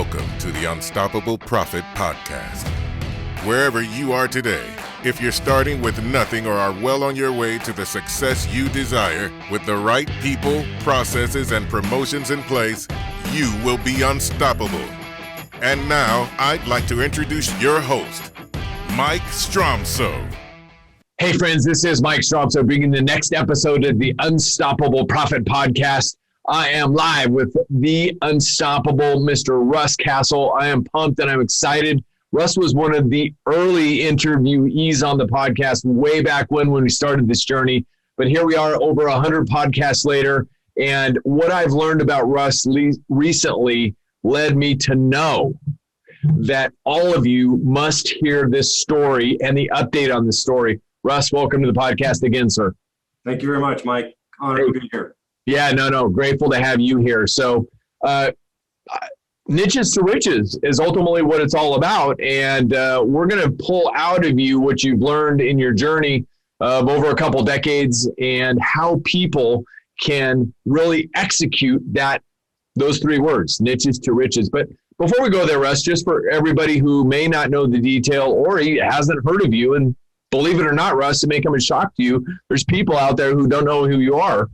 Welcome to the Unstoppable Profit Podcast. Wherever you are today, if you're starting with nothing or are well on your way to the success you desire, with the right people, processes, and promotions in place, you will be unstoppable. And now, I'd like to introduce your host, Mike Stromsoe. Hey friends, this is Mike Stromsoe bringing the next episode of the Unstoppable Profit Podcast. I am live with the unstoppable Mr. Russ Castle. I am pumped and I'm excited. Russ was one of the early interviewees on the podcast way back when we started this journey. But here we are over 100 podcasts later. And what I've learned about Russ recently led me to know that all of you must hear this story and the update on the story. Russ, welcome to the podcast again, sir. Thank you very much, Mike. Honored to be here. Yeah, no. Grateful to have you here. So niches to riches is ultimately what it's all about. And we're going to pull out of you what you've learned in your journey of over a couple decades and how people can really execute those three words, niches to riches. But before we go there, Russ, just for everybody who may not know the detail or he hasn't heard of you, and believe it or not, Russ, it may come as shock to you, there's people out there who don't know who you are.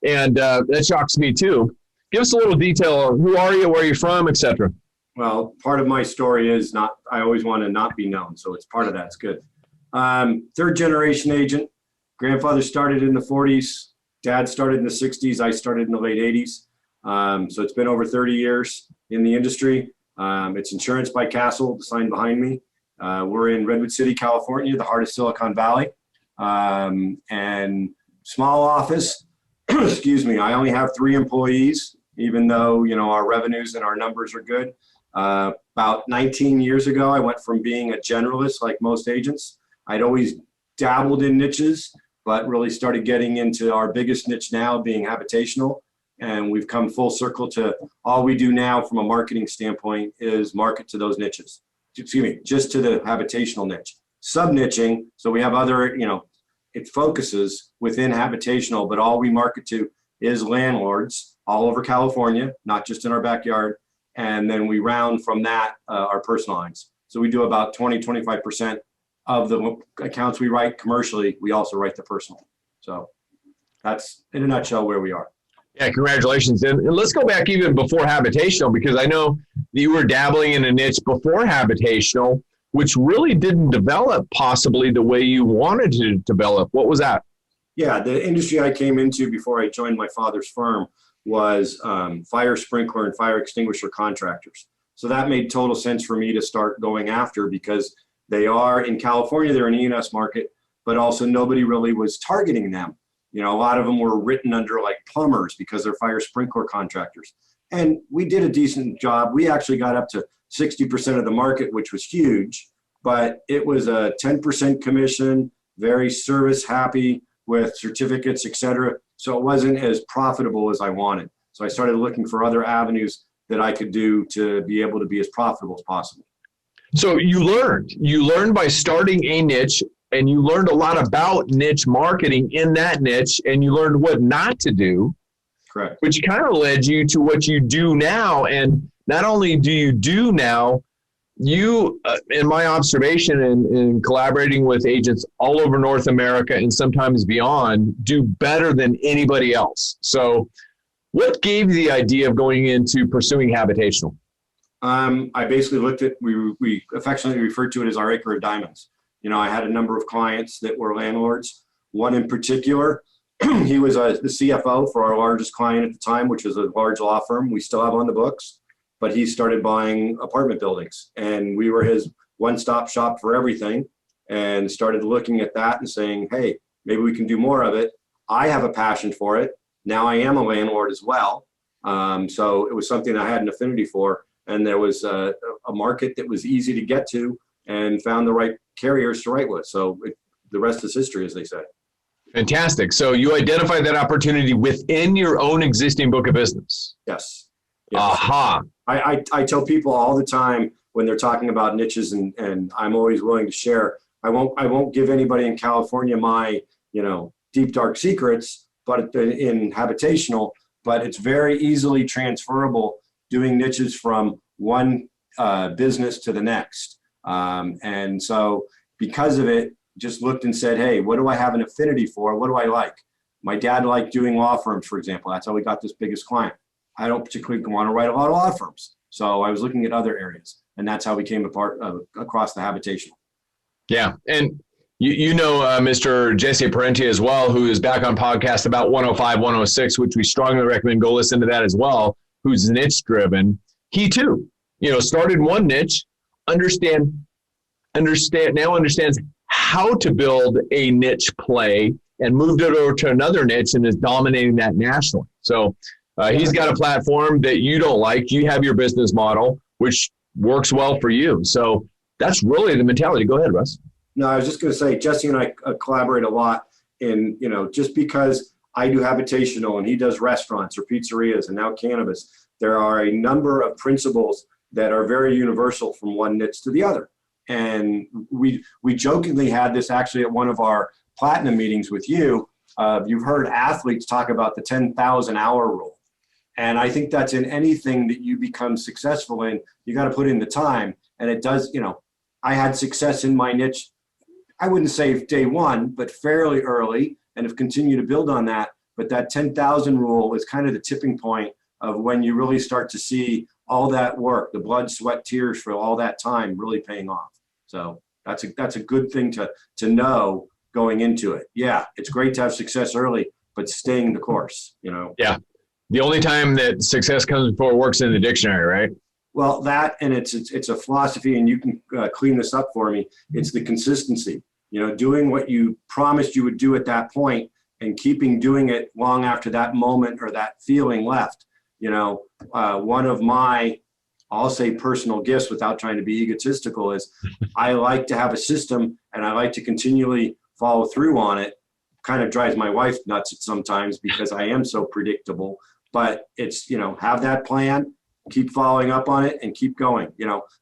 And that shocks me too. Give us a little detail of who are you, where you're from, etc. Well, part of my story is I always want to not be known. So it's part of that's good. Third generation agent. Grandfather started in the 40s. Dad started in the 60s. I started in the late 80s. So it's been over 30 years in the industry. It's Insurance by Castle, the sign behind me. We're in Redwood City, California, the heart of Silicon Valley. And small office. Excuse me, I only have 3 employees, even though, our revenues and our numbers are good. About 19 years ago, I went from being a generalist like most agents. I'd always dabbled in niches, but really started getting into our biggest niche now being habitational. And we've come full circle to all we do now from a marketing standpoint is market to those niches. Excuse me, just to the habitational niche. Sub-niching, so we have other, it focuses within habitational, but all we market to is landlords all over California, not just in our backyard. And then we round from that our personal lines. So we do about 20-25% of the accounts we write commercially. We also write the personal. So that's in a nutshell where we are. Yeah, congratulations. And let's go back even before habitational, because I know that you were dabbling in a niche before habitational, which really didn't develop possibly the way you wanted to develop. What was that? Yeah, the industry I came into before I joined my father's firm was fire sprinkler and fire extinguisher contractors. So that made total sense for me to start going after because they are in California, they're an E&S market, but also nobody really was targeting them. A lot of them were written under like plumbers because they're fire sprinkler contractors. And we did a decent job. We actually got up to 60% of the market, which was huge, but it was a 10% commission, very service happy with certificates, et cetera. So it wasn't as profitable as I wanted. So I started looking for other avenues that I could do to be able to be as profitable as possible. So you learned by starting a niche, and you learned a lot about niche marketing in that niche, and you learned what not to do. Correct. Which kind of led you to what you do now. And not only do you do now, you, in my observation and in collaborating with agents all over North America and sometimes beyond, do better than anybody else. So what gave you the idea of going into pursuing habitational? I basically looked at, we affectionately referred to it as our acre of diamonds. I had a number of clients that were landlords. One in particular, he was the CFO for our largest client at the time, which was a large law firm we still have on the books. But he started buying apartment buildings, and we were his one-stop shop for everything, and started looking at that and saying, hey, maybe we can do more of it. I have a passion for it. Now I am a landlord as well. So it was something I had an affinity for, and there was a market that was easy to get to and found the right carriers to write with. So the rest is history, as they say. Fantastic. So you identified that opportunity within your own existing book of business. Yes. Aha. I tell people all the time when they're talking about niches, and I'm always willing to share. I won't give anybody in California my deep dark secrets, but in habitational. But it's very easily transferable doing niches from one business to the next. And so because of it, just looked and said, hey, what do I have an affinity for? What do I like? My dad liked doing law firms, for example. That's how we got this biggest client. I don't particularly want to write a lot of law firms. So I was looking at other areas, and that's how we came across the habitational. Yeah. And you know Mr. Jesse Parenti as well, who is back on podcast about 105, 106, which we strongly recommend go listen to that as well, who's niche driven. He too, started one niche, understands how to build a niche play and moved it over to another niche and is dominating that nationally. So he's got a platform that you don't like. You have your business model, which works well for you. So that's really the mentality. Go ahead, Russ. No, I was just going to say, Jesse and I collaborate a lot in, just because I do habitational and he does restaurants or pizzerias and now cannabis, there are a number of principles that are very universal from one niche to the other. And we jokingly had this actually at one of our platinum meetings with you. You've heard athletes talk about the 10,000 hour rule. And I think that's in anything that you become successful in, you got to put in the time. And it does, I had success in my niche. I wouldn't say day one, but fairly early, and have continued to build on that. But that 10,000 rule is kind of the tipping point of when you really start to see all that work, the blood, sweat, tears for all that time really paying off. So that's a good thing to know going into it. Yeah, it's great to have success early, but staying the course, Yeah. The only time that success comes before it works in the dictionary, right? Well, that, and it's a philosophy, and you can clean this up for me. It's the consistency, doing what you promised you would do at that point and keeping doing it long after that moment or that feeling left. One of my, I'll say personal gifts without trying to be egotistical is I like to have a system and I like to continually follow through on it. Kind of drives my wife nuts sometimes because I am so predictable, but it's, have that plan, keep following up on it and keep going.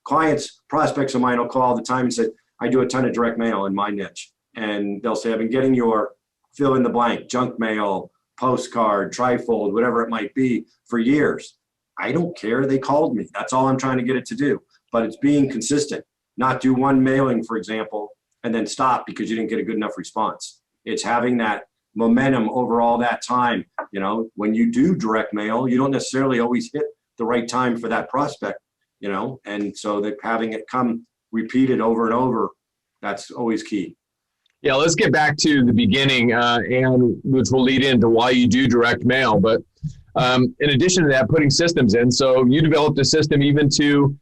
Clients, prospects of mine will call all the time and say, I do a ton of direct mail in my niche. And they'll say, I've been getting your fill in the blank, junk mail, postcard, trifold, whatever it might be for years. I don't care. They called me. That's all I'm trying to get it to do. But it's being consistent, not do one mailing, for example, and then stop because you didn't get a good enough response. It's having that momentum over all that time. When you do direct mail, you don't necessarily always hit the right time for that prospect, and so that having it come repeated over and over, that's always key. Yeah, let's get back to the beginning, and which will lead into why you do direct mail. But in addition to that, putting systems in. So you developed a system even to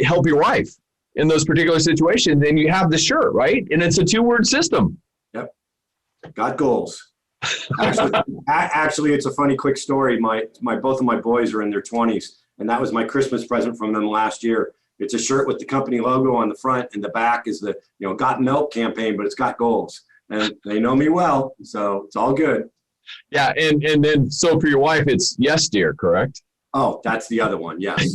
help your wife in those particular situations, and you have the shirt, right? And it's a 2-word system. Yep. Got goals. Actually, it's a funny, quick story. Both of my boys are in their 20s, and that was my Christmas present from them last year. It's a shirt with the company logo on the front, and the back is the Got Milk campaign, but it's got goals. And they know me well, so it's all good. Yeah, and then so for your wife, it's yes, dear, correct? Oh, that's the other one. Yes.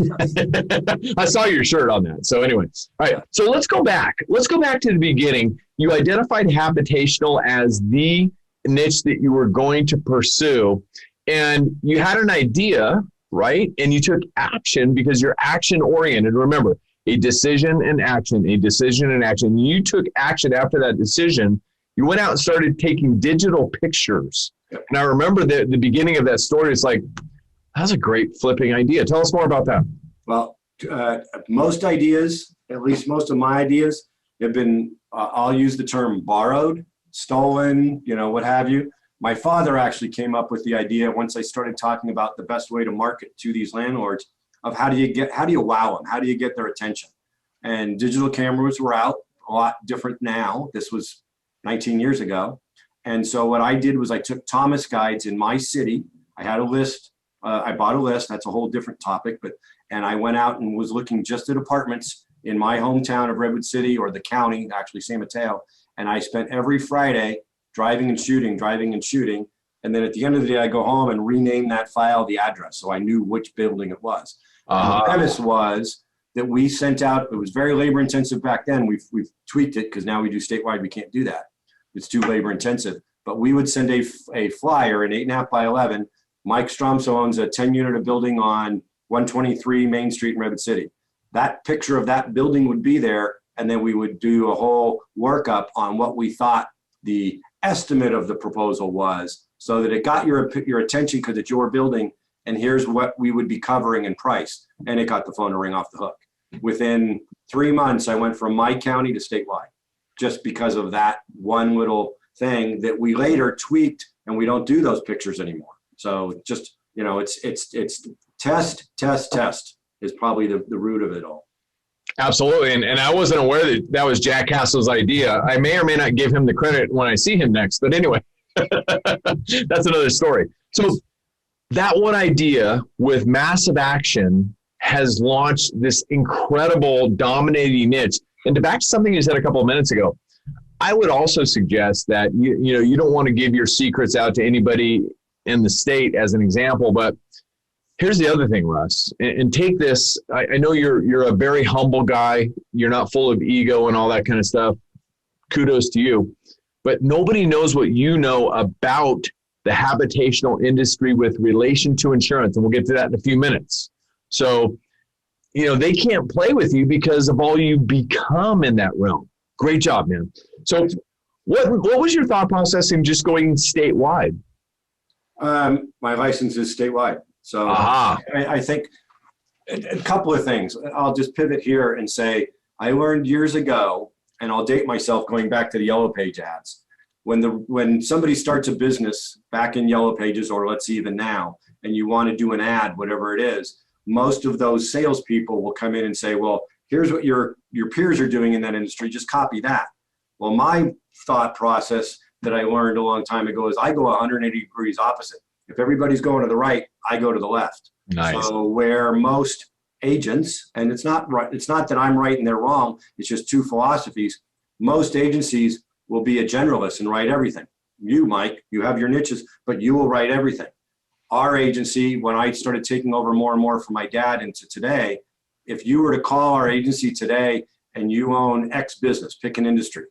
I saw your shirt on that. So anyway, all right. So let's go back. Let's go back to the beginning. You identified habitational as the niche that you were going to pursue, and you had an idea, right? And you took action because you're action oriented. Remember, a decision and action, a decision and action. You took action after that decision. You went out and started taking digital pictures. Yep. And I remember the beginning of that story. It's like, that's a great flipping idea. Tell us more about that. Well, most ideas, at least most of my ideas, have been, I'll use the term borrowed, stolen, what have you. My father actually came up with the idea once I started talking about the best way to market to these landlords of how do you wow them? How do you get their attention? And digital cameras were out, a lot different now. This was 19 years ago. And so what I did was I took Thomas guides in my city. I had a list. I bought a list. That's a whole different topic. And I went out and was looking just at apartments in my hometown of Redwood City or the county, actually San Mateo. And I spent every Friday driving and shooting. And then at the end of the day, I go home and rename that file the address. So I knew which building it was. The premise was that we sent out, it was very labor intensive back then. We've tweaked it because now we do statewide. We can't do that. It's too labor intensive. But we would send a flyer, an 8.5 by 11. Mike Stromsoe owns a 10-unit building on 123 Main Street in Redwood City. That picture of that building would be there, and then we would do a whole workup on what we thought the estimate of the proposal was, so that it got your attention because it's your building, and here's what we would be covering in price. And it got the phone to ring off the hook. Within 3 months, I went from my county to statewide, just because of that one little thing that we later tweaked, and we don't do those pictures anymore. So just, it's test is probably the root of it all. Absolutely. And I wasn't aware that that was Jack Castle's idea. I may or may not give him the credit when I see him next, but anyway, that's another story. So that one idea with massive action has launched this incredible dominating niche. And to back to something you said a couple of minutes ago, I would also suggest that you don't want to give your secrets out to anybody in the state as an example, but here's the other thing, Russ, and take this. I know you're a very humble guy. You're not full of ego and all that kind of stuff. Kudos to you. But nobody knows what you know about the habitational industry with relation to insurance. And we'll get to that in a few minutes. So, they can't play with you because of all you become in that realm. Great job, man. So what was your thought process in just going statewide? My license is statewide. So I think a couple of things. I'll just pivot here and say, I learned years ago, and I'll date myself going back to the Yellow Page ads. When somebody starts a business back in Yellow Pages, or let's see even now, and you want to do an ad, whatever it is, most of those salespeople will come in and say, well, here's what your peers are doing in that industry, just copy that. Well, my thought process that I learned a long time ago is I go 180 degrees opposite. If everybody's going to the right, I go to the left. Nice. So where most agents, and it's not that I'm right and they're wrong, it's just two philosophies. Most agencies will be a generalist and write everything. You, Mike, you have your niches, but you will write everything. Our agency, when I started taking over more and more from my dad into today, if you were to call our agency today and you own X business, pick an industry,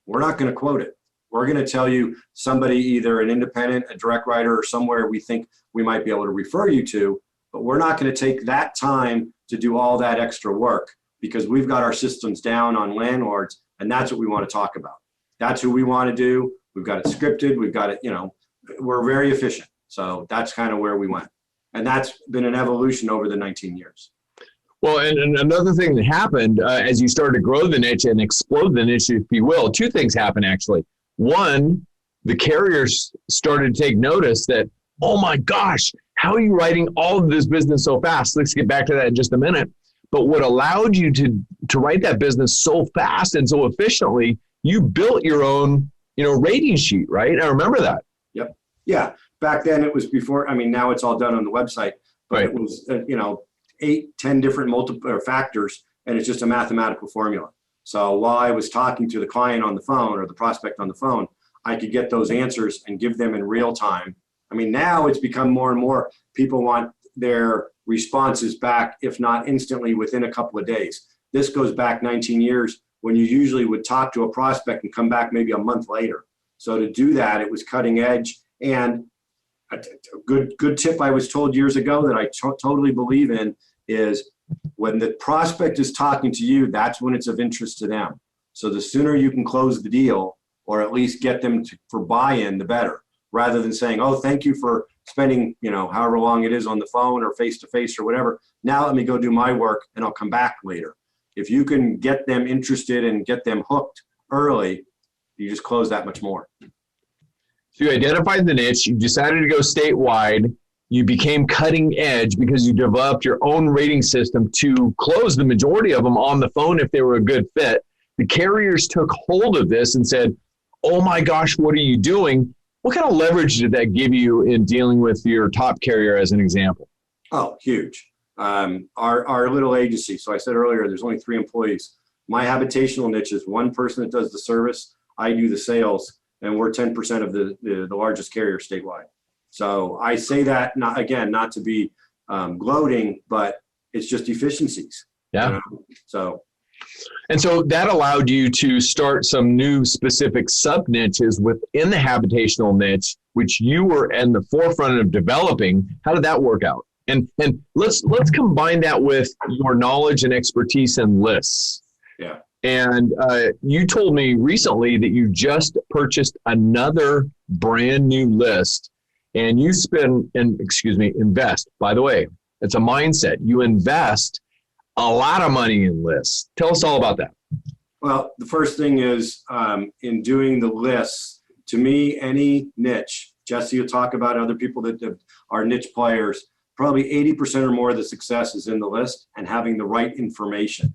we're not going to quote it. We're going to tell you somebody, either an independent, a direct writer, or somewhere we think we might be able to refer you to, but we're not going to take that time to do all that extra work, because we've got our systems down on landlords, and that's what we want to talk about. That's who we want to do. We've got it scripted. We've got it, we're very efficient. So that's kind of where we went. And that's been an evolution over the 19 years. Well, and another thing that happened as you started to grow the niche and explode the niche, if you will, two things happened actually. One, the carriers started to take notice that, oh my gosh, how are you writing all of this business so fast? Let's get back to that in just a minute. But what allowed you to write that business so fast and so efficiently, you built your own, rating sheet, right? I remember that. Yep. Yeah. Back then it was before, now it's all done on the website, but right. It was, 8-10 different factors, and it's just a mathematical formula. So while I was talking to the client on the phone or the prospect on the phone, I could get those answers and give them in real time. Now it's become more and more people want their responses back, if not instantly, within a couple of days. This goes back 19 years when you usually would talk to a prospect and come back maybe a month later. So to do that, it was cutting edge. And a good tip I was told years ago that I totally believe in is when the prospect is talking to you, that's when it's of interest to them. So the sooner you can close the deal, or at least get them for buy-in, the better, rather than saying, oh, thank you for spending, however long it is on the phone or face-to-face or whatever. Now let me go do my work and I'll come back later. If you can get them interested and get them hooked early, you just close that much more. So you identified the niche, you decided to go statewide, you became cutting edge because you developed your own rating system to close the majority of them on the phone if they were a good fit. The carriers took hold of this and said, oh my gosh, what are you doing? What kind of leverage did that give you in dealing with your top carrier as an example? Oh, huge. Our little agency, so I said earlier, there's only 3 employees. My habitational niche is one person that does the service, I do the sales, and we're 10% of the largest carrier statewide. So I say that, not to be gloating, but it's just efficiencies. Yeah. And so that allowed you to start some new specific sub niches within the habitational niche, which you were in the forefront of developing. How did that work out? And let's combine that with your knowledge and expertise in lists. Yeah. And you told me recently that you just purchased another brand new list, and you invest. By the way, it's a mindset. You invest a lot of money in lists. Tell us all about that. Well, the first thing is in doing the lists, to me, any niche, Jesse will talk about other people that are niche players, probably 80% or more of the success is in the list and having the right information.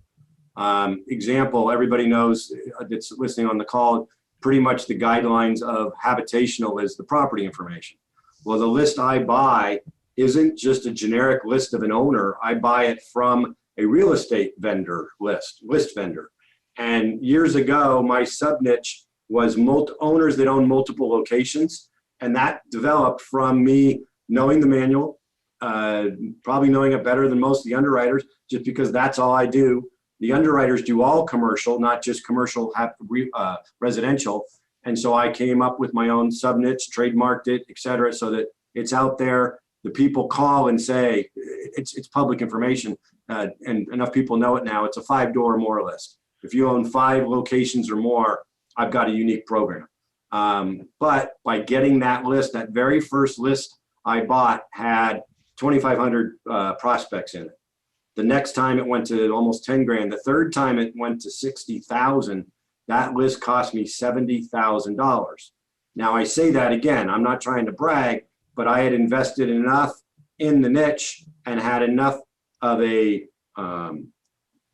Example, everybody knows that's listening on the call, pretty much the guidelines of habitational is the property information. Well, the list I buy isn't just a generic list of an owner. I buy it from a real estate vendor list vendor. And years ago, my sub niche was owners that own multiple locations. And that developed from me knowing the manual, probably knowing it better than most of the underwriters, just because that's all I do. The underwriters do all commercial, not just commercial residential. And so I came up with my own sub niche, trademarked it, et cetera, so that it's out there. The people call and say it's public information, and enough people know it now. It's a 5-door or more list. If you own 5 locations or more, I've got a unique program. But by getting that list, that very first list I bought had 2,500 prospects in it. The next time it went to almost 10 grand. The third time it went to 60,000. That list cost me $70,000. Now I say that again, I'm not trying to brag, but I had invested enough in the niche and had enough of a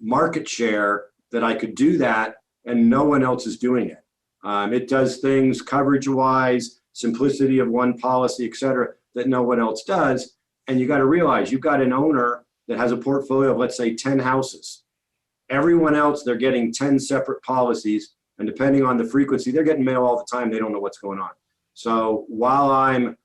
market share that I could do that, and no one else is doing it. It does things coverage-wise, simplicity of one policy, et cetera, that no one else does. And you got to realize you've got an owner that has a portfolio of, let's say, 10 houses. Everyone else, they're getting 10 separate policies, and depending on the frequency, they're getting mail all the time. They don't know what's going on. So while I'm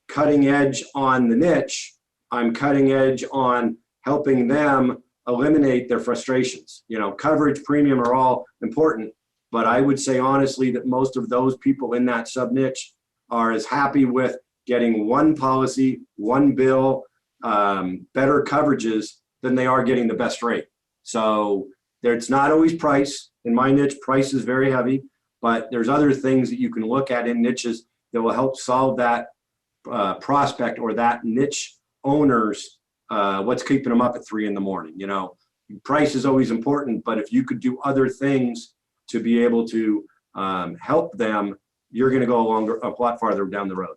cutting edge on the niche, I'm cutting edge on helping them eliminate their frustrations. You know, coverage, premium are all important, but I would say honestly that most of those people in that sub niche are as happy with getting one policy, one bill, better coverages than they are getting the best rate. So it's not always price. In my niche, price is very heavy, but there's other things that you can look at in niches that will help solve that prospect or that niche owner's what's keeping them up at 3 a.m. You know, price is always important, but if you could do other things to be able to help them, you're going to go a lot farther down the road.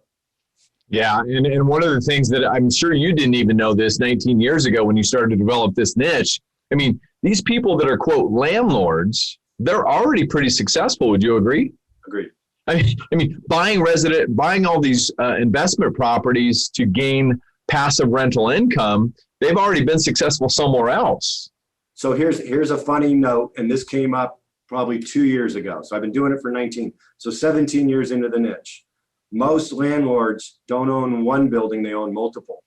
Yeah, and one of the things that I'm sure you didn't even know this 19 years ago when you started to develop this niche, I mean, these people that are, quote, landlords, they're already pretty successful. Would you agree? Agreed. I mean, buying all these investment properties to gain passive rental income, they've already been successful somewhere else. So here's a funny note, and this came up probably 2 years ago. So I've been doing it for 19, so 17 years into the niche. Most landlords don't own one building, they own multiple.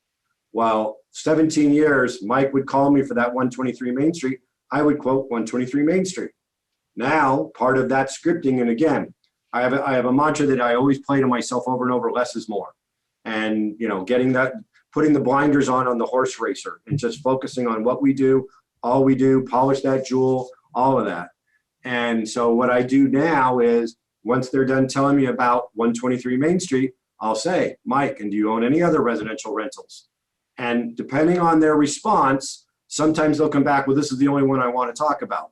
While 17 years, Mike would call me for that 123 Main Street, I would quote 123 Main Street. Now, part of that scripting, and again, I have a mantra that I always play to myself over and over, less is more. And, you know, putting the blinders on the horse racer and just focusing on what we do, all we do, polish that jewel, all of that. And so what I do now is, once they're done telling me about 123 Main Street, I'll say, Mike, and do you own any other residential rentals? And depending on their response, sometimes they'll come back, well, this is the only one I want to talk about.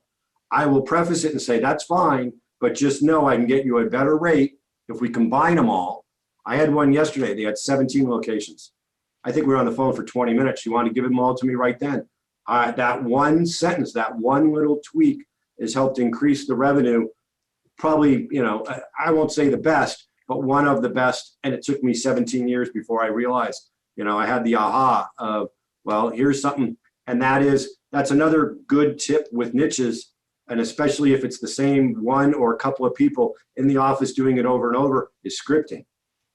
I will preface it and say, that's fine, but just know I can get you a better rate if we combine them all. I had one yesterday. They had 17 locations. I think we were on the phone for 20 minutes. You want to give them all to me right then. That one sentence, that one little tweak has helped increase the revenue. Probably, you know, I won't say the best, but one of the best. And it took me 17 years before I realized, you know, I had the aha of, well, here's something. And that's another good tip with niches. And especially if it's the same one or a couple of people in the office doing it over and over, is scripting.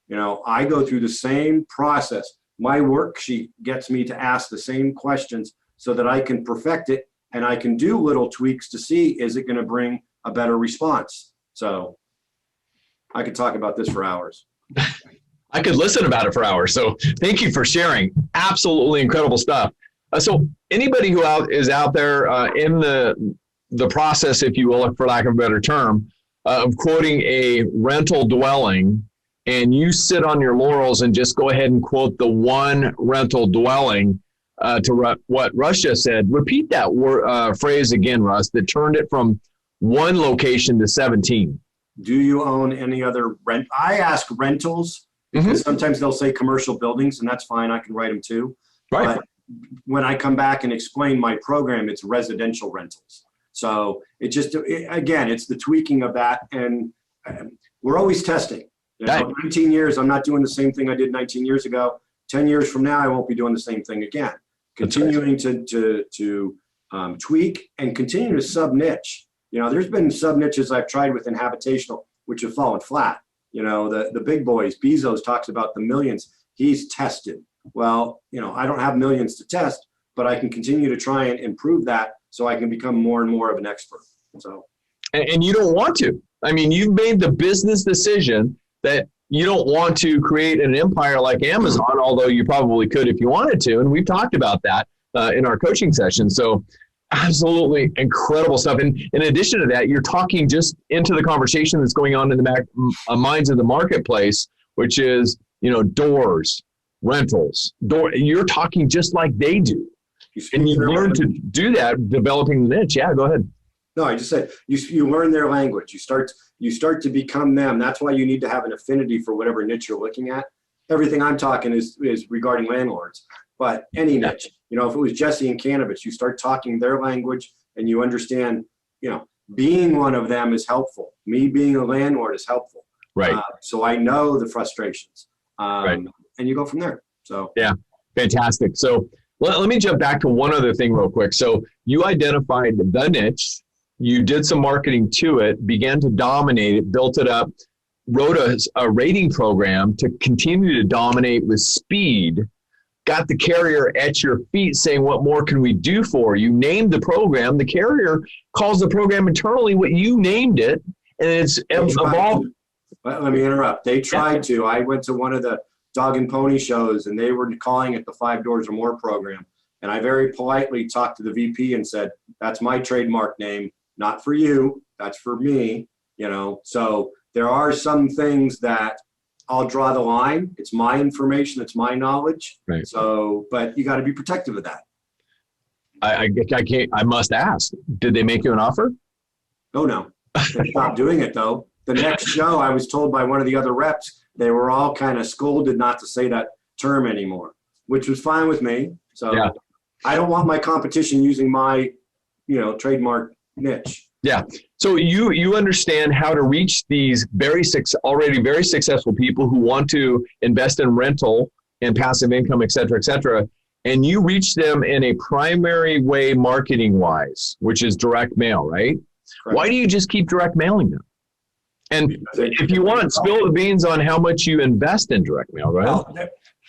You know, I go through the same process. My worksheet gets me to ask the same questions so that I can perfect it, and I can do little tweaks to see, is it going to bring a better response? So I could talk about this for hours. I could listen about it for hours. So thank you for sharing. Absolutely incredible stuff. So anybody who is out there in the process, if you will, for lack of a better term, of quoting a rental dwelling, and you sit on your laurels and just go ahead and quote the one rental dwelling what Russ just said, repeat that phrase again, Russ, that turned it from one location to 17. Do you own any other rent? I ask rentals because sometimes they'll say commercial buildings, and that's fine. I can write them too. Right. But when I come back and explain my program, it's residential rentals. So again, it's the tweaking of that. And we're always testing. 19 years, I'm not doing the same thing I did 19 years ago. 10 years from now, I won't be doing the same thing again. Continuing to tweak and continue to sub-niche. There's been sub-niches I've tried within habitational, which have fallen flat. The big boys, Bezos talks about the millions he's tested. Well, I don't have millions to test, but I can continue to try and improve that so I can become more and more of an expert. So, and you don't want to. I mean, you've made the business decision that you don't want to create an empire like Amazon, although you probably could if you wanted to. And we've talked about that in our coaching session. So absolutely incredible stuff. And in addition to that, you're talking just into the conversation that's going on in the minds of the marketplace, which is, doors, rentals. You're talking just like they do. And you learn to do that, developing the niche. Yeah, go ahead. No, I just said you learn their language. You start to become them. That's why you need to have an affinity for whatever niche you're looking at. Everything I'm talking is regarding landlords, but any niche. If it was Jesse and cannabis, you start talking their language and you understand. Being one of them is helpful. Me being a landlord is helpful. Right. So I know the frustrations. Right. And you go from there. So yeah, fantastic. So let me jump back to one other thing real quick. So you identified the niche. You did some marketing to it, began to dominate it, built it up, wrote a rating program to continue to dominate with speed, got the carrier at your feet saying, what more can we do for you? Named the program. The carrier calls the program internally what you named it, and it's evolved. Let me interrupt. They tried to. I went to one of the dog and pony shows, and they were calling it the 5 Doors or More program. And I very politely talked to the VP and said, that's my trademark name. Not for you, that's for me, So there are some things that I'll draw the line. It's my information, it's my knowledge. Right. So, but you got to be protective of that. I can't. I must ask. Did they make you an offer? Oh no, they stopped doing it though. The next show, I was told by one of the other reps, they were all kind of scolded not to say that term anymore, which was fine with me. So yeah. I don't want my competition using my, trademark niche. Yeah. So you understand how to reach these already very successful people who want to invest in rental and passive income, et cetera, and you reach them in a primary way marketing wise, which is direct mail, right? Correct. Why do you just keep direct mailing them? And if you want, spill the beans on how much you invest in direct mail, right? Well,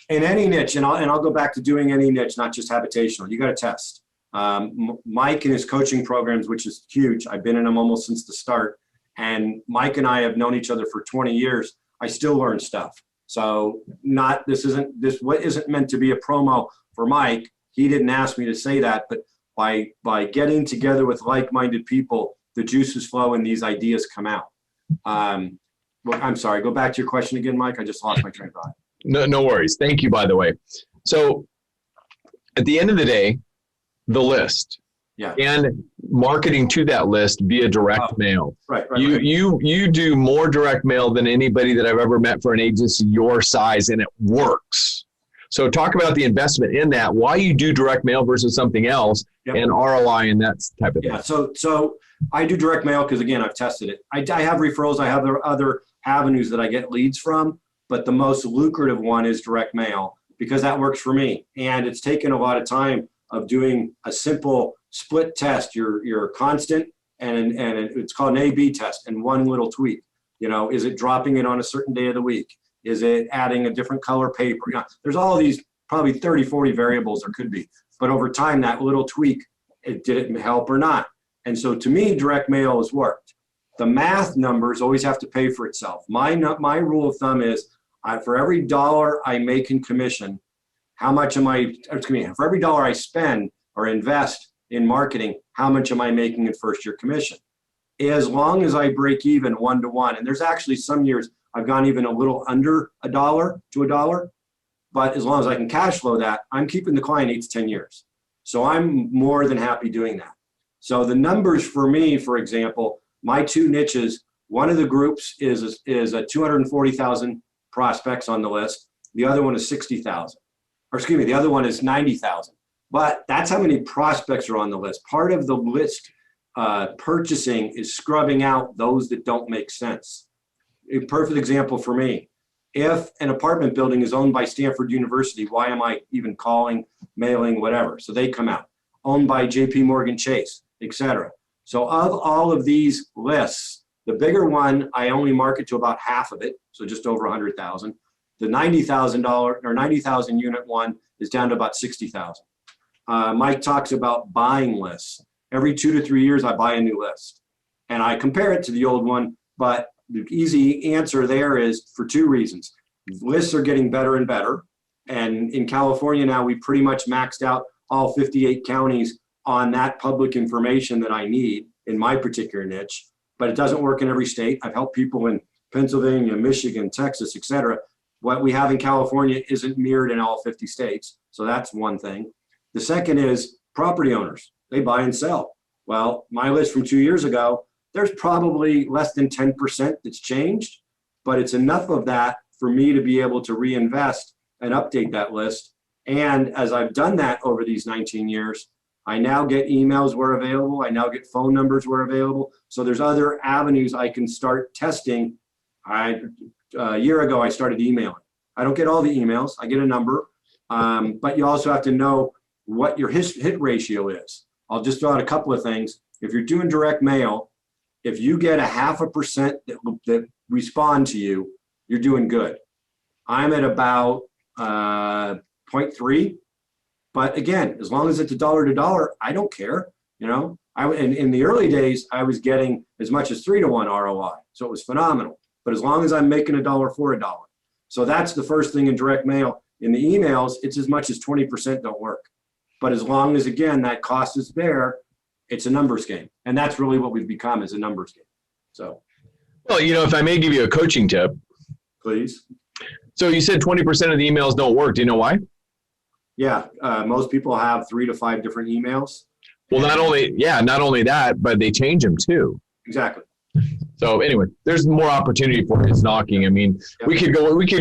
in any niche, and I'll go back to doing any niche, not just habitational. You got to test. Mike and his coaching programs, which is huge. I've been in them almost since the start. And Mike and I have known each other for 20 years. I still learn stuff. So this isn't meant to be a promo for Mike. He didn't ask me to say that, but by getting together with like-minded people, the juices flow and these ideas come out. Well, I'm sorry, go back to your question again, Mike. I just lost my train of thought. No worries. Thank you, by the way. So at the end of the day, the list and marketing to that list via direct mail. Right. You do more direct mail than anybody that I've ever met for an agency your size, and it works. So talk about the investment in that, why you do direct mail versus something else, and ROI and that type of thing. Yeah, so I do direct mail because, again, I've tested it. I have referrals. I have other avenues that I get leads from, but the most lucrative one is direct mail because that works for me. And it's taken a lot of time of doing a simple split test, your constant, and it's called an A/B test, and one little tweak. Is it dropping it on a certain day of the week? Is it adding a different color paper? There's all of these probably 30, 40 variables there could be. But over time, that little tweak, did it help or not? And so to me, direct mail has worked. The math numbers always have to pay for itself. My rule of thumb is For every dollar I make in commission, how much am I, for every dollar I spend or invest in marketing, how much am I making in first year commission? As long as I break even 1-to-1, and there's actually some years I've gone even a little under $1 to $1, but as long as I can cash flow that, I'm keeping the client 8 to 10 years. So I'm more than happy doing that. So the numbers for me, for example, my two niches, one of the groups is a 240,000 prospects on the list. The other one is 60,000, or excuse me, the other one is 90,000. But that's how many prospects are on the list. Part of the list purchasing is scrubbing out those that don't make sense. A perfect example for me. If an apartment building is owned by Stanford University, why am I even calling, mailing, whatever? So they come out. Owned by JP Morgan Chase, etc. So of all of these lists, the bigger one, I only market to about half of it, so just over 100,000. The $90,000 or 90,000 unit one is down to about 60,000. Mike talks about buying lists. Every 2 to 3 years, I buy a new list, and I compare it to the old one. But the easy answer there is for two reasons. Lists are getting better and better, and in California now, we pretty much maxed out all 58 counties on that public information that I need in my particular niche. But it doesn't work in every state. I've helped people in Pennsylvania, Michigan, Texas, etc. What we have in California isn't mirrored in all 50 states. So that's one thing. The second is property owners. They buy and sell. Well, my list from 2 years ago, there's probably less than 10% that's changed, but it's enough of that for me to be able to reinvest and update that list. And as I've done that over these 19 years, I now get emails where available. I now get phone numbers where available. So there's other avenues I can start testing. A year ago, I started emailing. I don't get all the emails. I get a number. But you also have to know what your hit ratio is. I'll just throw out a couple of things. If you're doing direct mail, if you get 0.5% that respond to you, you're doing good. I'm at about 0.3. But again, as long as it's $1 to $1, I don't care. You know, in the early days, I was getting as much as 3-to-1 ROI. So it was phenomenal. But as long as I'm making $1 for $1. So that's the first thing in direct mail. In the emails, it's as much as 20% don't work. But as long as, again, that cost is there, it's a numbers game. And that's really what we've become, is a numbers game. So, well, you know, if I may give you a coaching tip. Please. So you said 20% of the emails don't work. Do you know why? Yeah. Most people have 3 to 5 different emails. Well, not only that, but they change them too. Exactly. So anyway, there's more opportunity for his knocking. I mean, yep. we could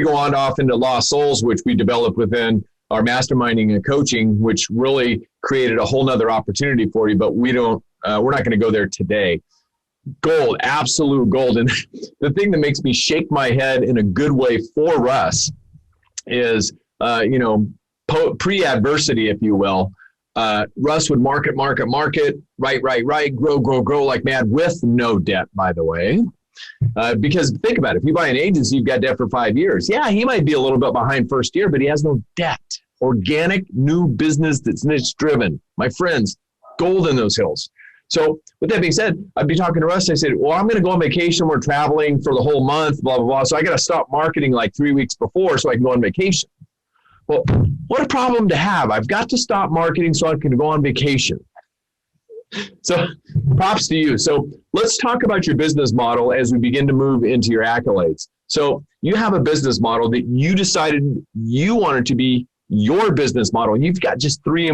go on off into Lost Souls, which we developed within our masterminding and coaching, which really created a whole nother opportunity for you, but we're not going to go there today. Gold, absolute gold. And the thing that makes me shake my head in a good way for Russ is, pre-adversity, if you will. Russ would market, right, grow like mad with no debt, by the way. Because think about it, if you buy an agency, you've got debt for 5 years. Yeah, he might be a little bit behind first year, but he has no debt. Organic new business that's niche driven. My friends, gold in those hills. So with that being said, I'd be talking to Russ. I said, well, I'm going to go on vacation. We're traveling for the whole month, blah, blah, blah. So I got to stop marketing like 3 weeks before so I can go on vacation. Well, what a problem to have. I've got to stop marketing so I can go on vacation. So props to you. So let's talk about your business model as we begin to move into your accolades. So you have a business model that you decided you wanted to be your business model. And you've got just 3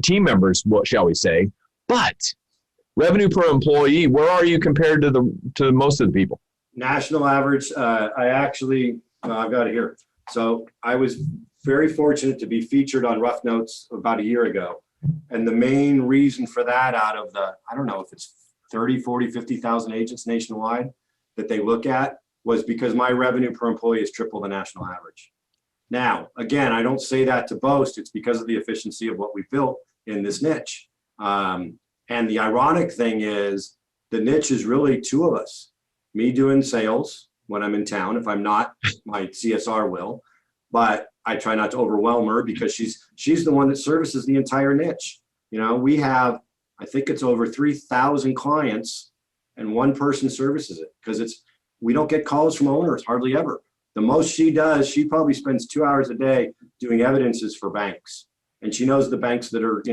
team members, what shall we say, but revenue per employee, where are you compared to most of the people? National average, I've got it here. So I was very fortunate to be featured on Rough Notes about a year ago. And the main reason for that, out of the, I don't know if it's 30, 40, 50,000 agents nationwide that they look at, was because my revenue per employee is triple the national average. Now, again, I don't say that to boast. It's because of the efficiency of what we built in this niche. And the ironic thing is the niche is really 2 of us. Me doing sales when I'm in town. If I'm not, my CSR will. But I try not to overwhelm her because she's the one that services the entire niche. You know, we have, I think it's over 3,000 clients and one person services it because we don't get calls from owners hardly ever. The most she does, she probably spends 2 hours a day doing evidences for banks. And she knows the banks that are,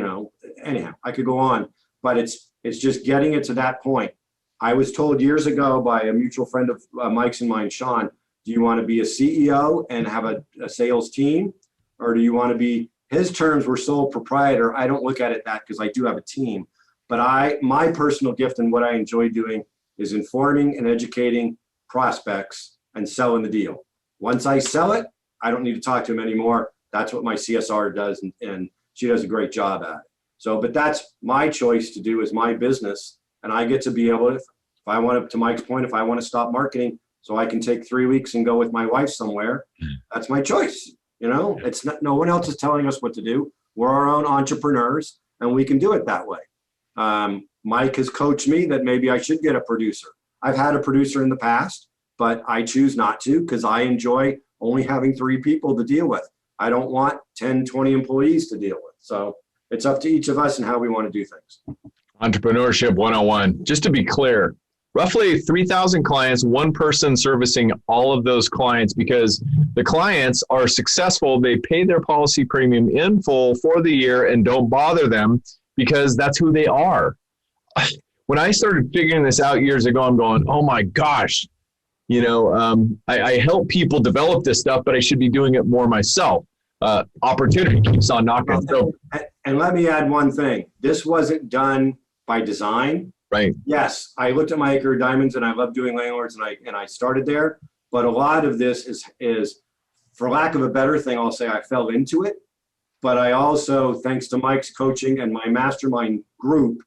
anyhow, I could go on, but it's just getting it to that point. I was told years ago by a mutual friend of Mike's and mine, Sean, do you want to be a CEO and have a sales team? Or do you want to be, his terms were sole proprietor. I don't look at it that because I do have a team. But my personal gift and what I enjoy doing is informing and educating prospects and selling the deal. Once I sell it, I don't need to talk to them anymore. That's what my CSR does, and she does a great job at it. So, but that's my choice to do as my business, and I get to be able to, if I want to Mike's point, if I want to stop marketing so I can take 3 weeks and go with my wife somewhere, that's my choice. It's not, no one else is telling us what to do. We're our own entrepreneurs, and we can do it that way. Mike has coached me that maybe I should get a producer. I've had a producer in the past, but I choose not to because I enjoy only having 3 people to deal with. I don't want 10, 20 employees to deal with. So it's up to each of us and how we want to do things. Entrepreneurship 101. Just to be clear, roughly 3,000 clients, one person servicing all of those clients because the clients are successful. They pay their policy premium in full for the year and don't bother them because that's who they are. When I started figuring this out years ago, I'm going, oh my gosh, I help people develop this stuff, but I should be doing it more myself. Opportunity keeps on knocking. So, and let me add one thing. This wasn't done by design. Right. Yes, I looked at my Acre of Diamonds and I love doing landlords and I started there. But a lot of this is, for lack of a better thing, I'll say I fell into it. But I also, thanks to Mike's coaching and my mastermind group,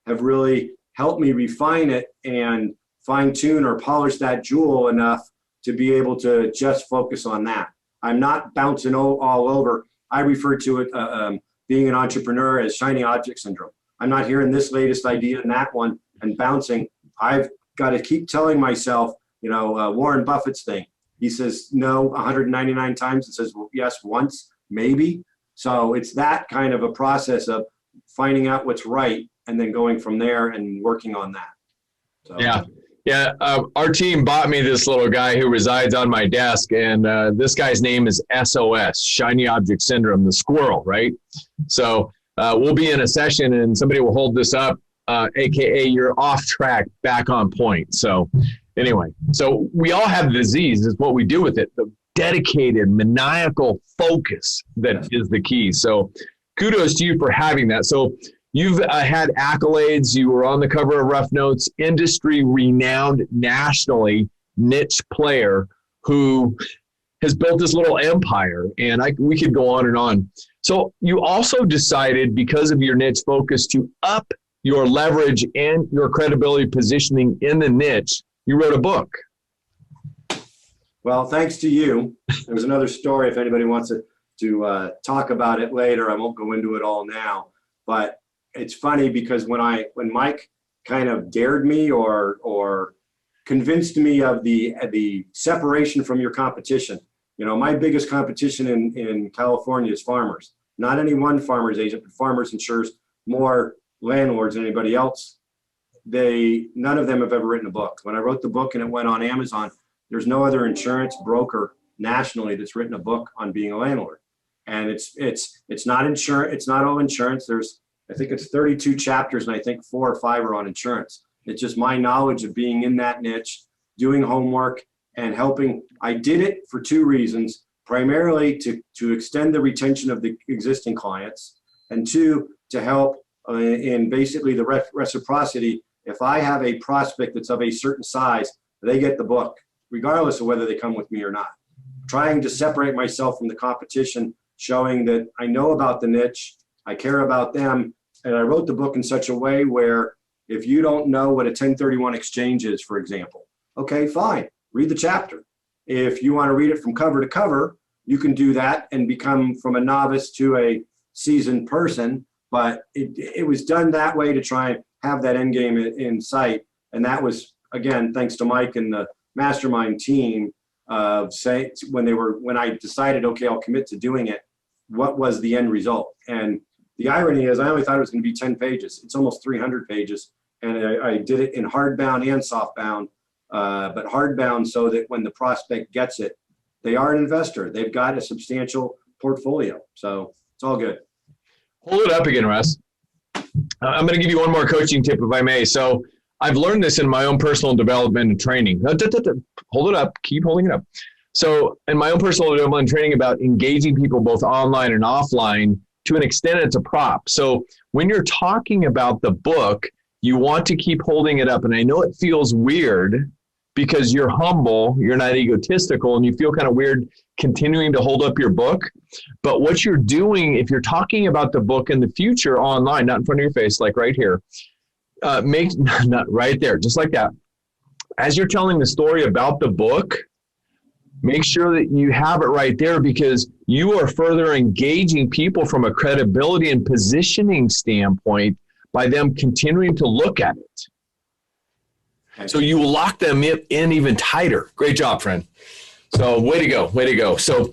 have really helped me refine it and fine tune or polish that jewel enough to be able to just focus on that. I'm not bouncing all over. I refer to it, being an entrepreneur, as shiny object syndrome. I'm not hearing this latest idea and that one and bouncing. I've got to keep telling myself, Warren Buffett's thing. He says no 199 times. It says well, yes once, maybe. So it's that kind of a process of finding out what's right and then going from there and working on that. So. Yeah. Our team bought me this little guy who resides on my desk, and this guy's name is SOS, Shiny Object Syndrome, the squirrel, right? So we'll be in a session, and somebody will hold this up, AKA you're off track, back on point. So anyway, so we all have the disease is what we do with it. The dedicated, maniacal focus that is the key. So kudos to you for having that. So you've had accolades. You were on the cover of Rough Notes, industry renowned nationally niche player who has built this little empire. And we could go on and on. So you also decided, because of your niche focus, to up your leverage and your credibility positioning in the niche. You wrote a book. Well, thanks to you. There's another story if anybody wants to talk about it later. I won't go into it all now, but it's funny because when Mike kind of dared me or convinced me of the separation from your competition. My biggest competition in California is farmers. Not any one farmer's agent, but farmers insures more landlords than anybody else. None of them have ever written a book. When I wrote the book and it went on Amazon, there's no other insurance broker nationally that's written a book on being a landlord. And it's not insurance. It's not all insurance. I think it's 32 chapters, and I think 4 or 5 are on insurance. It's just my knowledge of being in that niche, doing homework, and helping. I did it for 2 reasons, primarily to extend the retention of the existing clients, and 2, to help in basically the reciprocity. If I have a prospect that's of a certain size, they get the book, regardless of whether they come with me or not. Trying to separate myself from the competition, showing that I know about the niche, I care about them, and I wrote the book in such a way where if you don't know what a 1031 exchange is, for example, okay, fine, read the chapter. If you want to read it from cover to cover, you can do that and become from a novice to a seasoned person, but it was done that way to try and have that end game in sight. And that was, again, thanks to Mike and the mastermind team of when I decided, okay, I'll commit to doing it, what was the end result? And the irony is I only thought it was going to be 10 pages. It's almost 300 pages. And I did it in hardbound and softbound, but hardbound so that when the prospect gets it, they are an investor. They've got a substantial portfolio. So it's all good. Hold it up again, Russ. I'm going to give you one more coaching tip, if I may. So I've learned this in my own personal development and training. Hold it up. Keep holding it up. So in my own personal development and training about engaging people both online and offline, to an extent, it's a prop. So when you're talking about the book, you want to keep holding it up. And I know it feels weird because you're humble, you're not egotistical, and you feel kind of weird continuing to hold up your book. But what you're doing, if you're talking about the book in the future online, not in front of your face, like right here, not right there, just like that. As you're telling the story about the book, make sure that you have it right there, because you are further engaging people from a credibility and positioning standpoint by them continuing to look at it. So you will lock them in even tighter. Great job, friend. So way to go. Way to go. So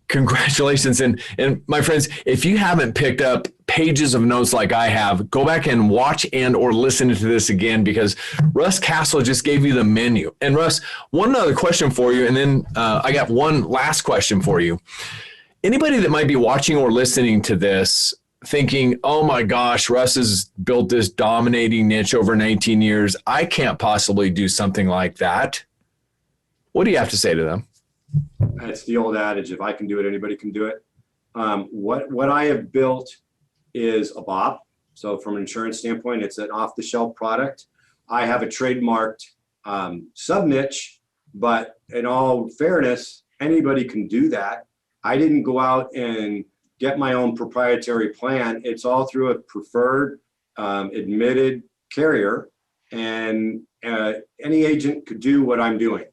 congratulations. And my friends, if you haven't picked up pages of notes like I have, go back and watch and or listen to this again, because Russ Castle just gave you the menu. And Russ, one other question for you, and then I got one last question for you. Anybody that might be watching or listening to this thinking, oh my gosh, Russ has built this dominating niche over 19 years. I can't possibly do something like that. What do you have to say to them? It's the old adage, if I can do it, anybody can do it. What I have built is a BOP. So from an insurance standpoint, it's an off-the-shelf product. I have a trademarked sub-niche, but in all fairness, anybody can do that. I didn't go out and get my own proprietary plan. It's all through a preferred, admitted carrier, and any agent could do what I'm doing.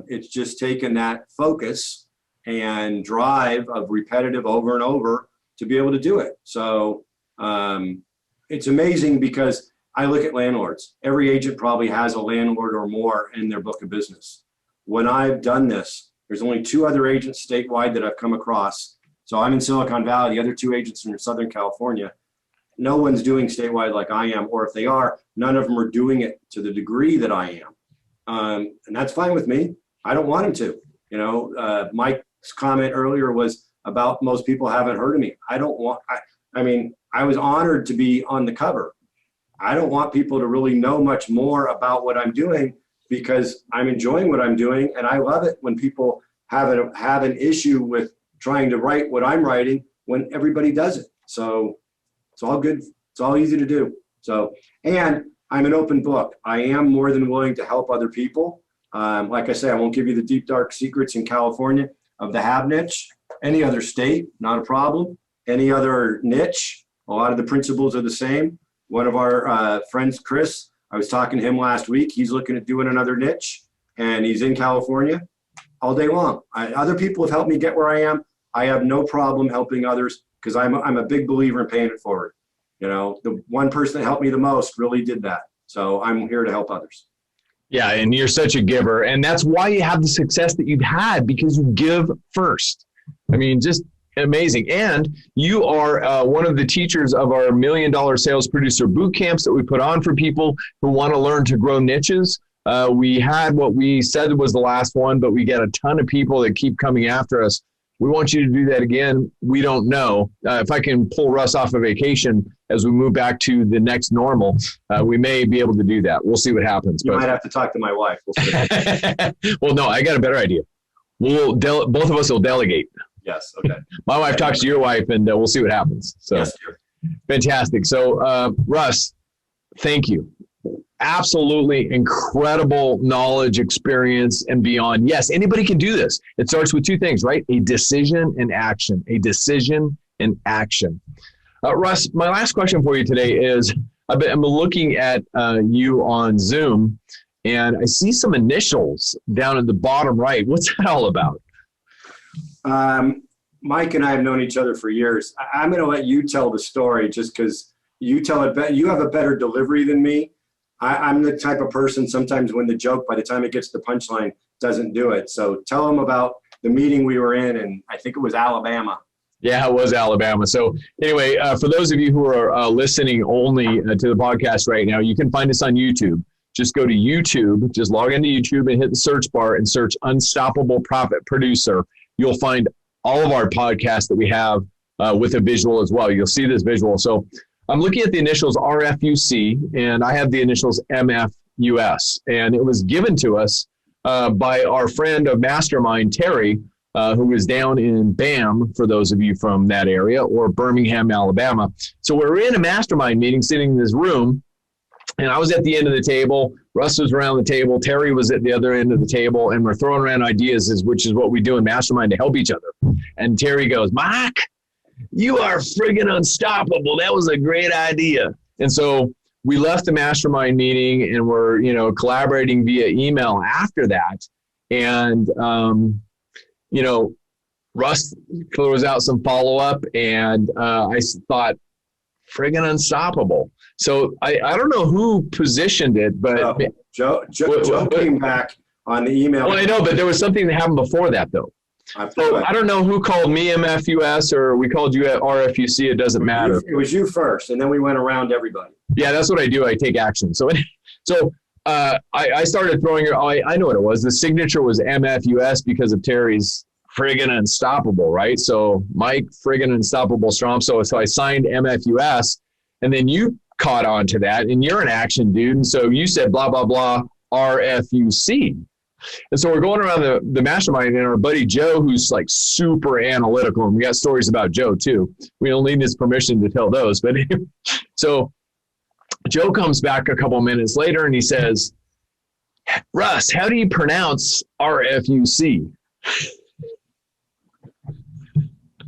It's just taken that focus and drive of repetitive over and over to be able to do it. So it's amazing, because I look at landlords. Every agent probably has a landlord or more in their book of business. When I've done this, there's only 2 other agents statewide that I've come across. So I'm in Silicon Valley. The other 2 agents are in Southern California. No one's doing statewide like I am, or if they are, none of them are doing it to the degree that I am. And that's fine with me. I don't want them to. You know, Mike's comment earlier was about most people haven't heard of me. I mean, I was honored to be on the cover. I don't want people to really know much more about what I'm doing, because I'm enjoying what I'm doing. And I love it when people have an issue with trying to write what I'm writing when everybody does it. So it's all good. It's all easy to do. So, and I'm an open book. I am more than willing to help other people. Like I say, I won't give you the deep, dark secrets in California of the hab niche. Any other state, not a problem. Any other niche, a lot of the principles are the same. One of our friends, Chris, I was talking to him last week. He's looking at doing another niche, and he's in California all day long. Other people have helped me get where I am. I have no problem helping others, because I'm a big believer in paying it forward. You know, the one person that helped me the most really did that. So I'm here to help others. Yeah, and you're such a giver. And that's why you have the success that you've had, because you give first. I mean, just amazing. And you are one of the teachers of our $1 Million Sales Producer boot camps that we put on for people who want to learn to grow niches. We had what we said was the last one, but we get a ton of people that keep coming after us. We want you to do that again. We don't know. If I can pull Russ off a vacation as we move back to the next normal, we may be able to do that. We'll see what happens. You might have to talk to my wife. We'll see. Well, no, I got a better idea. Both of us will delegate. Yes, okay. My wife talks to your wife, and we'll see what happens. So, yes, sir. Fantastic. So, Russ, thank you. Absolutely incredible knowledge, experience, and beyond. Yes, anybody can do this. It starts with 2 things, right? A decision and action. A decision and action. Russ, my last question for you today is, I'm looking at you on Zoom, and I see some initials down at the bottom right. What's that all about? Mike and I have known each other for years. I'm going to let you tell the story, just because you tell it better. You have a better delivery than me. I'm the type of person, sometimes when the joke, by the time it gets to the punchline, doesn't do it. So tell them about the meeting we were in, and I think it was Alabama. Yeah, it was Alabama. So anyway, for those of you who are listening only to the podcast right now, you can find us on YouTube. just go to YouTube, just log into YouTube and hit the search bar and search Unstoppable Profit Producer. You'll find all of our podcasts that we have with a visual as well. You'll see this visual. So I'm looking at the initials RFUC, and I have the initials MFUS. And it was given to us by our friend of Mastermind, Terry, who is down in BAM, for those of you from that area, or Birmingham, Alabama. So we're in a mastermind meeting, sitting in this room, and I was at the end of the table. Russ was around the table. Terry was at the other end of the table, and we're throwing around ideas, which is what we do in mastermind to help each other. And Terry goes, "Mike, you are friggin' unstoppable. That was a great idea." And so we left the mastermind meeting, and we're, collaborating via email after that. And, Russ throws out some follow-up, and I thought, friggin' unstoppable. So I don't know who positioned it, but Joe came back on the email. Well, I know, but there was something that happened before that, though. So I don't know who called me MFUS or we called you at RFUC. It doesn't matter. It was you first, and then we went around everybody. Yeah, that's what I do. I take action. So I started throwing. I know what it was. The signature was MFUS because of Terry's friggin' unstoppable, right? So Mike friggin' unstoppable Stromsoe. So I signed MFUS, and then you caught on to that, and you're an action dude. And so you said blah, blah, blah, RFUC. And so we're going around the mastermind, and our buddy Joe, who's like super analytical, and we got stories about Joe too. We don't need his permission to tell those. But so Joe comes back a couple minutes later, and he says, "Russ, how do you pronounce RFUC?"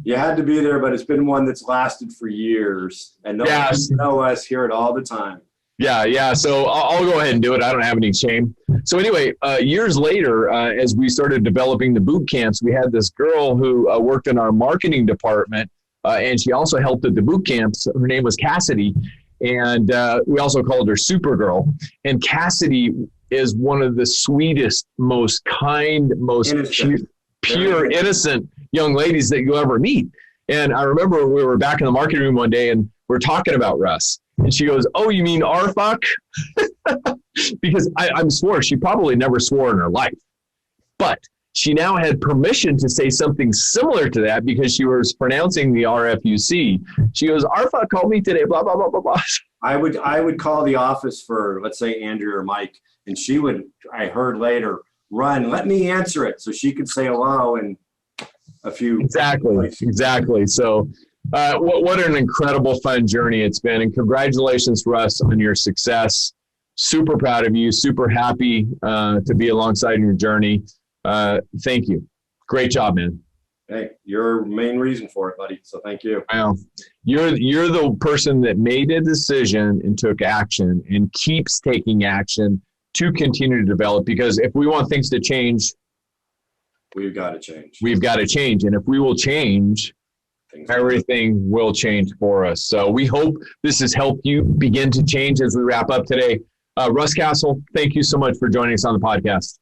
You had to be there, but it's been one that's lasted for years, and those who know us hear it all the time. Yeah. So I'll go ahead and do it. I don't have any shame. So anyway, years later, as we started developing the boot camps, we had this girl who worked in our marketing department, and she also helped at the boot camps. Her name was Cassidy, and we also called her Supergirl. And Cassidy is one of the sweetest, most kind, most pure, innocent young ladies that you'll ever meet. And I remember we were back in the marketing room one day, and we're talking about Russ. And she goes, "Oh, you mean R-fuck?" Because I'm swore she probably never swore in her life. But she now had permission to say something similar to that because she was pronouncing the RFUC. She goes, "R-fuck called me today, blah, blah, blah, blah, blah." I would call the office for, let's say, Andrew or Mike, and she would, I heard later, run, let me answer it, so she could say hello and a few. Exactly. So what an incredible, fun journey it's been. And congratulations, Russ, on your success. Super proud of you. Super happy to be alongside in your journey. Thank you. Great job, man. Hey, you're the main reason for it, buddy. So thank you. Well, you're the person that made a decision and took action and keeps taking action to continue to develop. Because if we want things to change, we've got to change. And if we will change, everything will change for us. So we hope this has helped you begin to change as we wrap up today. Russ Castle, thank you so much for joining us on the podcast.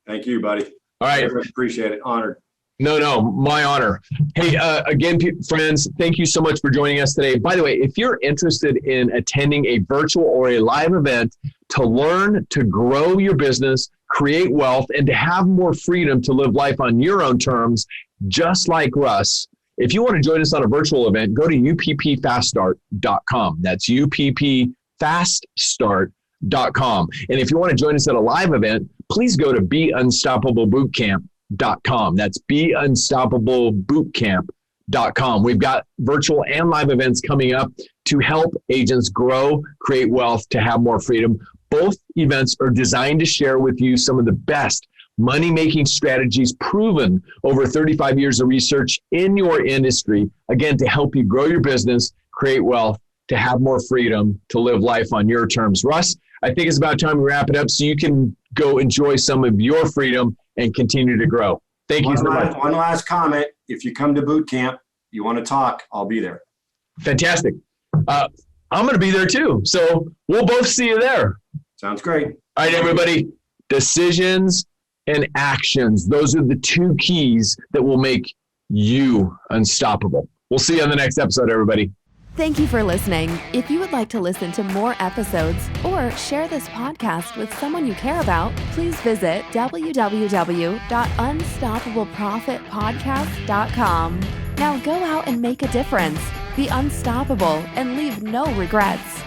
Thank you, buddy. All right. I appreciate it. Honored. No, my honor. Hey, again, friends, thank you so much for joining us today. By the way, if you're interested in attending a virtual or a live event to learn to grow your business, create wealth, and to have more freedom to live life on your own terms, just like Russ, if you want to join us on a virtual event, go to uppfaststart.com. That's uppfaststart.com. And if you want to join us at a live event, please go to beunstoppablebootcamp.com. That's beunstoppablebootcamp.com. We've got virtual and live events coming up to help agents grow, create wealth, to have more freedom. Both events are designed to share with you some of the best money-making strategies proven over 35 years of research in your industry, again, to help you grow your business, create wealth, to have more freedom, to live life on your terms. Russ, I think it's about time we wrap it up so you can go enjoy some of your freedom and continue to grow. Thank you so much. One last comment. If you come to boot camp, you want to talk, I'll be there. Fantastic. I'm going to be there too. So we'll both see you there. Sounds great. All right, everybody. Decisions and actions. Those are the two keys that will make you unstoppable. We'll see you on the next episode, everybody. Thank you for listening. If you would like to listen to more episodes or share this podcast with someone you care about, please visit www.unstoppableprofitpodcast.com. Now go out and make a difference. Be unstoppable and leave no regrets.